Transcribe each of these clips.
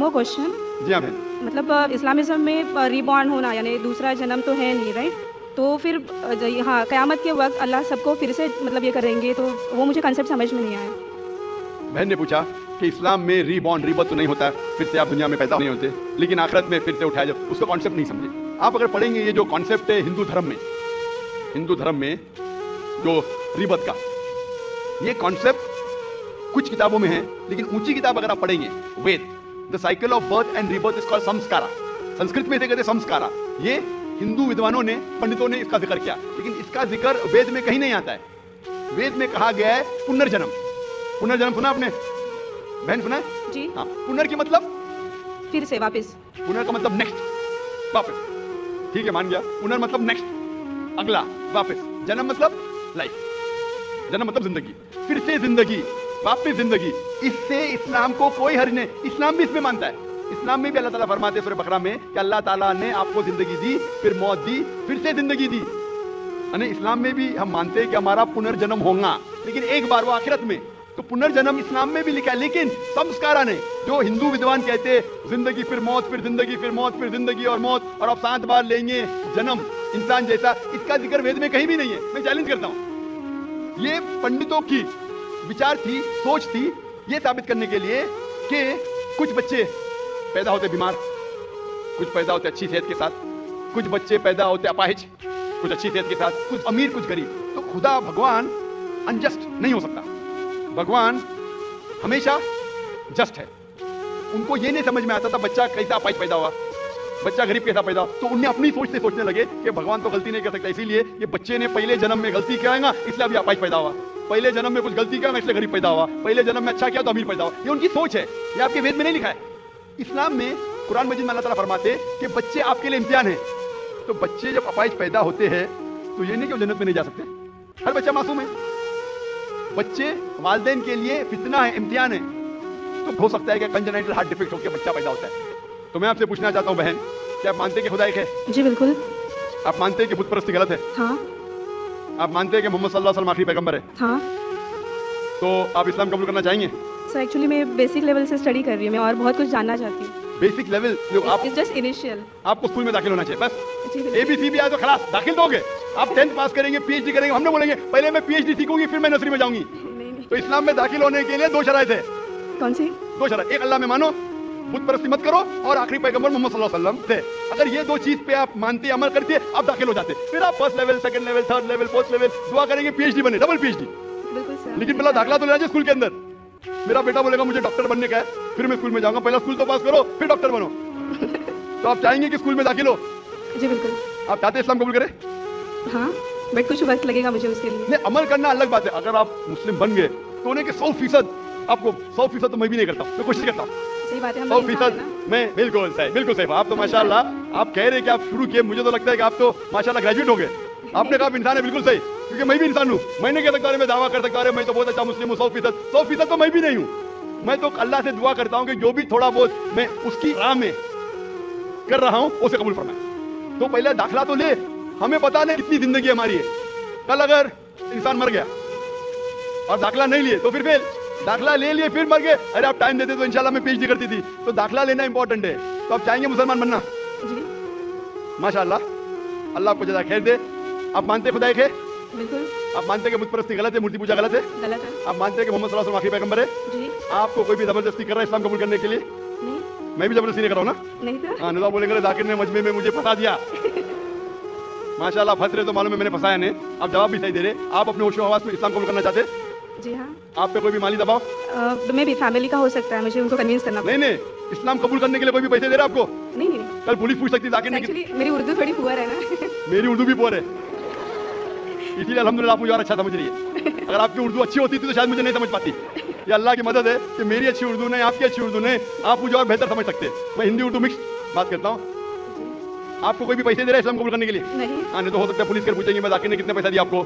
More question. जी हाँ बहन। मतलब इस्लामिज़्म में रीबॉर्न होना यानी दूसरा जन्म तो है नहीं, राइट? तो फिर हाँ, क़यामत के वक़्त अल्लाह सबको फिर से मतलब ये करेंगे, तो वो मुझे कॉन्सेप्ट समझ में नहीं आया। बहन ने पूछा कि इस्लाम में रीबॉर्न रीबर्थ तो नहीं होता, फिर से आप दुनिया में पैदा नहीं होते, लेकिन आखिरत में फिर से उठाया जब, उसका कॉन्सेप्ट नहीं समझे। आप अगर पढ़ेंगे ये जो कॉन्सेप्ट है हिंदू धर्म में जो रीबर्थ का, ये कॉन्सेप्ट कुछ किताबों में है, लेकिन ऊंची किताब अगर आप पढ़ेंगे, Veda, the cycle of birth and rebirth is called samskara. Sanskrit में इसे कहते संस्कारा। ये हिंदू विद्वानों ने, पंडितों ने इसका जिक्र किया, लेकिन इसका जिक्र वेद में कहीं नहीं आता है। वेद में कहा गया है पुनर्जन्म। पुनर्जन्म सुना आपने बहन, सुना है? जी हाँ। पुनर की मतलब फिर से वापस। पुनर का मतलब नेक्स्ट, वापस। ठीक है, मान गया। पुनर मतलब नेक्स्ट, अगला, वापस। जन्म मतलब लाइफ, जन्म मतलब जिंदगी, फिर से जिंदगी, वापस जिंदगी। इससे इस्लाम को कोई हर्ज नहीं। इस्लाम भी इसमें मानता है। इस्लाम में भी अल्लाह ताला फरमाते हैं सूरह बकरा में कि अल्लाह ताला ने आपको जिंदगी दी, फिर मौत दी, फिर से जिंदगी दी। यानी इस्लाम में भी हम मानते हैं कि हमारा पुनर्जन्म होगा, लेकिन एक बार, वो आखिरत में। तो पुनर्जन्म इस्लाम में भी लिखा है, लेकिन संस्कारा ने, जो हिंदू विद्वान कहते हैं जिंदगी फिर मौत, फिर जिंदगी, फिर मौत, फिर जिंदगी और मौत, और अब 7 बार लेंगे जन्म इंसान जैसा, इसका जिक्र वेद में कहीं भी नहीं है। मैं चैलेंज करता हूं, ये पंडितों की विचार थी, सोच थी, ये साबित करने के लिए कि कुछ बच्चे पैदा होते बीमार, कुछ पैदा होते अच्छी सेहत के साथ, कुछ बच्चे पैदा होते अपाहिज, कुछ अच्छी सेहत के साथ, कुछ अमीर, कुछ गरीब। तो खुदा भगवान अनजस्ट नहीं हो सकता। भगवान हमेशा जस्ट है। उनको ये नहीं समझ में आता था बच्चा कैसा अपाहिज पैदा हुआ, बच्चा गरीब कैसा पैदा। तो उन्हें अपनी सोच से सोचने लगे कि भगवान तो गलती नहीं कर सकता, इसीलिए ये बच्चे ने पहले जन्म में गलती किया है, इसलिए अभी अपाहिज पैदा हुआ। पहले जन्म में कुछ गलती किया, इसलिए गरीब पैदा हुआ। पहले जन्म में अच्छा किया तो अमीर पैदा हुआ। ये उनकी सोच है, ये आपके वेद में नहीं लिखा है। इस्लाम में, कुरान मजीद में अल्लाह ताला फरमाते कि बच्चे आपके लिए इम्तिहान है। तो बच्चे जब अपाहिज पैदा होते हैं तो ये नहीं कि वो जन्नत में नहीं जा सकते। हर बच्चा मासूम है। बच्चे वालिदैन के लिए फितना है, इम्तिहान है। तो हो सकता है कि कंजेनाइटल हार्ट डिफेक्ट होकर बच्चा पैदा होता है। तो मैं आपसे पूछना चाहता हूँ बहन, क्या आप मानते हैं कि खुदा एक है? जी बिल्कुल। आप मानते हैं कि बुत परस्ती गलत है? हाँ। आप मानते हैं कि मोहम्मद सल्लल्लाहु अलैहि वसल्लम आखिरी पैगंबर है? हाँ। तो आप इस्लाम कबूल करना चाहेंगे? सो एक्चुअली मैं बेसिक लेवल से स्टडी कर रही हूँ, मैं और बहुत कुछ जानना चाहती हूँ। बेसिक लेवल जो आप, जस्ट इनिशियल। आपको स्कूल में दाखिल होना चाहिए, बस जी ABC भी आए तो खलास, दाखिल तो हो गए। आप 10th पास करेंगे, PhD करेंगे, हमने बोलेंगे पहले मैं PhD सीखूंगी फिर मैं नर्सरी में जाऊंगी। नहीं। तो इस्लाम में दाखिल होने के लिए 2 शराइत है। कौन सी? 2 शराइत, एक अल्लाह में मानो, बुत परस्ती मत करो, और आखिरी पैगंबर मोहम्मद सल्लल्लाहु अलैहि वसल्लम थे। अगर ये 2 चीज पे आप मानते, अमल करते, आप दाखिल हो जाते। फिर आप first level, second level, third level, fourth level दुआ करेंगे, PhD बने, डबल PhD। बिल्कुल सर। लेकिन पहला दाखिला तो लेना चाहिए स्कूल के अंदर। मेरा बेटा बोलेगा मुझे डॉक्टर बनने का है, फिर मैं स्कूल में जाऊंगा। पहला स्कूल तो पास करो, फिर डॉक्टर बनो। तो आप चाहेंगे कि स्कूल में दाखिल हो? जी बिल्कुल। आप चाहते हैं इस्लाम कबूल करें? हाँ, बट कुछ वक्त लगेगा मुझे उसके लिए। नहीं, अमल करना अलग बात है। अगर आप मुस्लिम बन गए तो उन्हें कि 100%, आपको 100% तो मैं भी नहीं करता, मैं कोशिश करता हूँ। सही बात है, हम 100% मैं, बिल्कुल सही, बिल्कुल सही। आप तो माशाल्लाह, आप कह रहे हैं कि आप शुरू किए, मुझे तो लगता है कि आप तो माशाल्लाह ग्रेजुएट हो गए। आपने कहा आप इंसान है, बिल्कुल सही, क्योंकि मैं भी इंसान हूँ। मैं नहीं कह सकता, मैं दावा कर सकता, मैं तो बहुत अच्छा मुस्लिम हूँ 100%। तो मैं भी नहीं हूँ। मैं तो अल्लाह से दुआ करता हूँ कि जो भी थोड़ा बहुत मैं उसकी राह में कर रहा हूँ उसे कबूल फरमाए। तो पहले दाखिला तो ले, हमें पता नहीं कितनी जिंदगी हमारी है। कल अगर इंसान मर गया और दाखिला नहीं लिए तो फिर फेल, दाखिला ले लिए फिर मर गए, अरे आप टाइम देते तो इंशाल्लाह मैं PhD करती थी। तो दाखिला लेना इंपॉर्टेंट है। तो आप चाहेंगे मुसलमान बनना? जी माशाल्लाह, अल्लाह आपको जज़ा खैर दे। आप मानते खुदा एक है? बिल्कुल। आप मानते हैं कि बुत परस्ती गलत है, मूर्ति पूजा गलत है? गलत है। आप मानते हैं कि मोहम्मद सल्लल्लाहु अलैहि वसल्लम आखिरी पैगंबर है? जी आपको कोई भी जबरदस्ती कर रहा है इस्लाम कबूल करने के लिए? नहीं। मैं भी जबरदस्ती नहीं कर रहा हूँ ना। नहीं था। हाँ, निदा बोलेंगे जाकिर ने मजमे में मुझे फंसा दिया। माशाल्लाह, फंस रहे तो मालूम है मैंने फंसाया नहीं। आप जवाब भी सही दे रहे। आप अपने होशो हवास में इस्लाम कबूल करना चाहते? जी हाँ। आप पे कोई भी माली दबाव? मैं भी फैमिली का हो सकता है, मुझे उनको कन्विंस करना नहीं नहीं, इस्लाम कबूल करने के लिए कोई भी पैसे दे रहा है आपको? नहीं नहीं। कल पुलिस पूछ सकती है जाकिर ने कि एक्चुअली मेरी उर्दू थोड़ी पुअर है ना। मेरी उर्दू भी पुअर है, इसीलिए अल्हम्दुलिल्लाह आप मुझे और अच्छा समझ रही है। अगर आपकी उर्दू अच्छी होती थी तो शायद मुझे नहीं समझ पाती। ये अल्लाह की मदद है कि मेरी अच्छी उर्दू नहीं, आपकी अच्छी उर्दू नहीं, आप मुझे और बेहतर समझ सकते। मैं हिंदी उर्दू मिक्स बात करता हूँ। आपको कोई भी पैसे दे रहा है इस्लाम कबूल करने के लिए? नहीं। हाँ, नहीं तो हो सकता है पुलिस कर पूछेंगे मैं जाकिर ने कितने पैसा दिया आपको।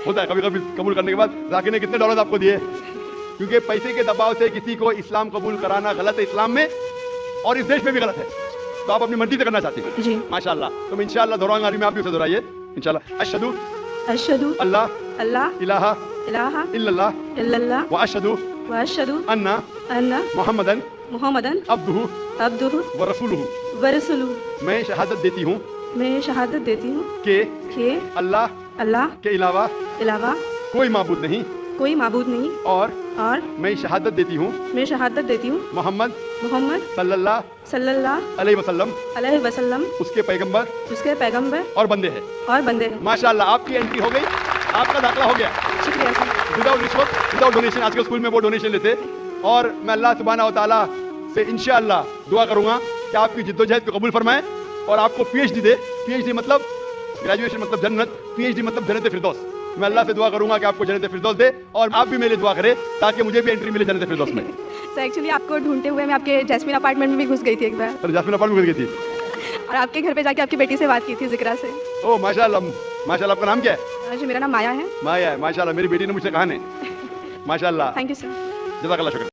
होता है कभी कभी कबूल करने के बाद, जाकिर ने कितने डॉलर आपको दिए। क्योंकि पैसे के दबाव से किसी को इस्लाम कबूल कराना गलत है इस्लाम में, और इस देश में भी गलत है। तो आप अपनी मर्जी से करना चाहते हैं? जी माशाल्लाह। तो मैं इंशाल्लाह दोहराऊंगा, में आप भी उसे दोहराइए इंशाल्लाह। अशहदु अल्लाह अल्लाह इलाहा इलाहा इल्लल्लाह इल्लल्लाह व अशहदु व अशहदु अन्ना अन्ना मुहम्मदन मोहम्मदन अब्दुहु अब्दुहु व रसूलुहु। व रसूलुहु। मैं शहादत देती हूँ मैं शहादत देती हूँ कि कि अल्लाह अल्लाह के अलावा अलावा कोई माबूद नहीं कोई माबूद नहीं और और मैं शहादत देती हूँ मैं शहादत देती हूँ मोहम्मद मोहम्मद सल्लल्लाहु सल्लल्लाहु अलैहि वसल्लम अलैहि वसल्लम उसके पैगंबर उसके पैगंबर और बंदे हैं। और बंदे हैं। माशाल्लाह आपकी एंट्री हो गई, आपका दाखिला हो गया शुक्रिया सर। विदाउट रिश्वत विदाउट डोनेशन। आजकल स्कूल में वो डोनेशन लेते और मैं अल्लाह सुब्हानहू व तआला से इंशाअल्लाह दुआ करूंगा कि आपकी जिद्दोजहद को कबूल फरमाए और आपको पीएचडी दे। पीएचडी मतलब ग्रेजुएशन मतलब जन्नत, पीएचडी मतलब जन्नत फिरदौस। मैं अल्लाह से दुआ करूंगा कि आपको जन्नत फिरदौस दे और आप भी मेरे लिए दुआ करें ताकि मुझे भी एंट्री मिले जन्नत फिरदौस में। सर एक्चुअली आपको ढूंढते हुए मैं आपके जैस्मिन अपार्टमेंट में भी घुस गई थी एक बार सर जासमीन अपार्टमेंट में गई थी। और आपके घर पे जाके आपकी बेटी से बात की थी जिक्रा से। ओ माशाल्लाह माशाल्लाह। आपका नाम क्या है? जी मेरा नाम माया है। माया है। माशाल्लाह मेरी बेटी ने मुझसे कहा है। माशाल्लाह थैंक यू सर। जज़ाकल्लाह शुक्र।